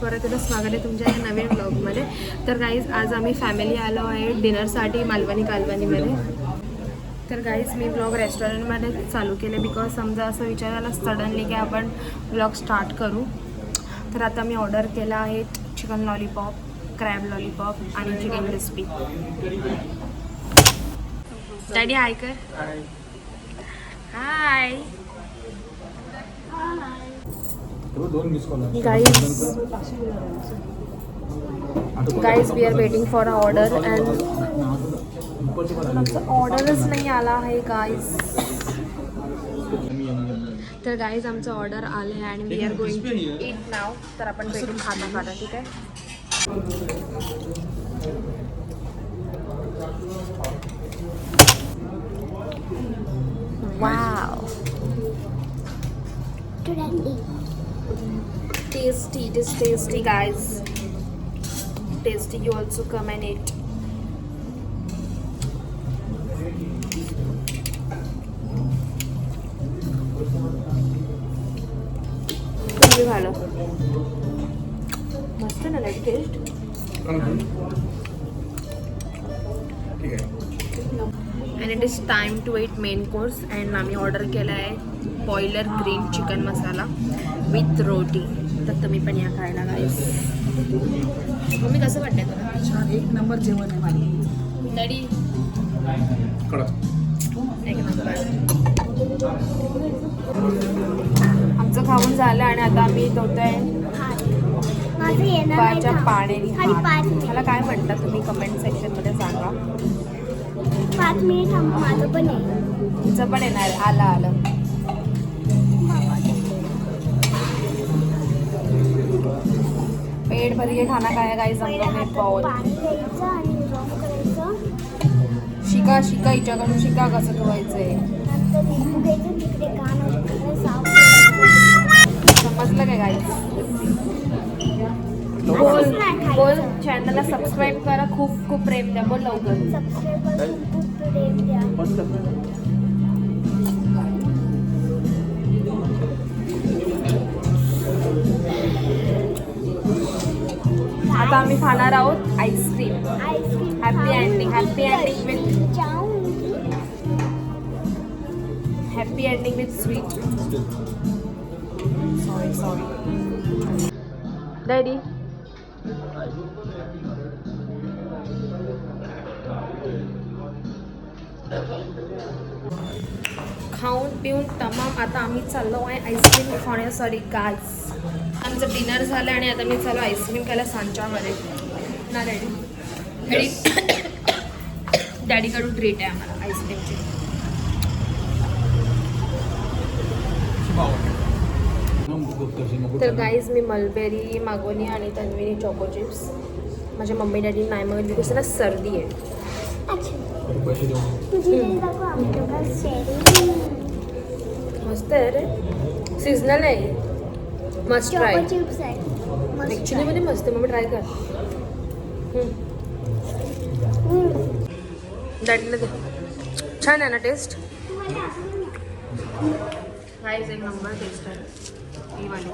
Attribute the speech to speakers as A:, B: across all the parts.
A: परत एकदा स्वागत आहे तुमच्या या नवीन ब्लॉगमध्ये. तर गाईज आज आम्ही फॅमिली आलो आहे डिनरसाठी मालवणी कालवणीमध्ये. तर गाईज मी ब्लॉग रेस्टॉरंटमध्ये चालू केले बिकॉज समजा असं विचार आला सडनली की आपण ब्लॉग स्टार्ट करू. तर आता मी ऑर्डर केला आहे चिकन लॉलीपॉप, क्रॅब लॉलीपॉप आणि चिकन क्रिस्पी. डॅडी हाय कर. Hi guys we are waiting for a order and आमचा ऑर्डरच नाही आला आहे गाइस. तर गाइस आमचं ऑर्डर आलं आहे आणि we are going to eat now. तर आपण भेटून खाता खाता ठीक आहे. Wow tasty, it is tasty guys, tasty. You also come and eat. किती झालं मस्त ना like taste. and it is time to eat main course and आम्ही ऑर्डर केला आहे boiler green chicken masala with roti. तर तुम्ही पण या खायला गाईस. मम्मी कसं वाटतंय तुला?
B: छान एक नंबर जेवण आहे माझं.
A: डॅडी एक नंबर. आमचं खाऊन झालं आणि आता आम्ही धुतोय लिंबाच्या पाण्याने. मला काय म्हणतात तुम्ही कमेंट सेक्शनमध्ये सांगा.
C: 5 मिनिट माझं पण आहे.
A: तुमचं पण येणार. आलं पेट भर के खाना खाया गाइस हम लोग ने. बहुत शिका हिच्याकडून शिका कसं ठेवायचंय. समजलं काय गाइस? बोल चॅनलला सबस्क्राईब करा. खूप खूप प्रेम द्या. बोल लवकर. आता आम्ही खाणार आहोत ice cream. Happy ending with sweet. Sorry daddy. खाऊन पिऊन तमाम आता आम्ही चाललो आहे आईस्क्रीम खाण्यासाठी गाईस. आमचं डिनर झालं आणि आता मी चालू आईस्क्रीम खायला सांच्यामध्ये ना. डॅडीकडून ट्रीट आहे आम्हाला आईस्क्रीमची. तर गाईज मी मलबेरी मागवली आणि तन्वीने चॉको चिप्स. माझ्या मम्मी डॅडी नाही मागवली बिकॉज त्यांना सर्दी आहे. मस्त आहे रे. सीजनल आहे. मस्त ट्राय. ॲक्च्युली मध्ये मस्त. मम्मी ट्राय कर. डॅडीला दे. छान आहे ना टेस्ट? गाईज एक नंबर टेस्ट आहे ही वाली.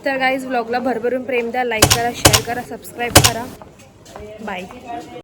A: तर गाईज व्लॉगला भरभरून प्रेम द्या. लाईक करा, शेअर करा, सबस्क्राईब करा. बाय.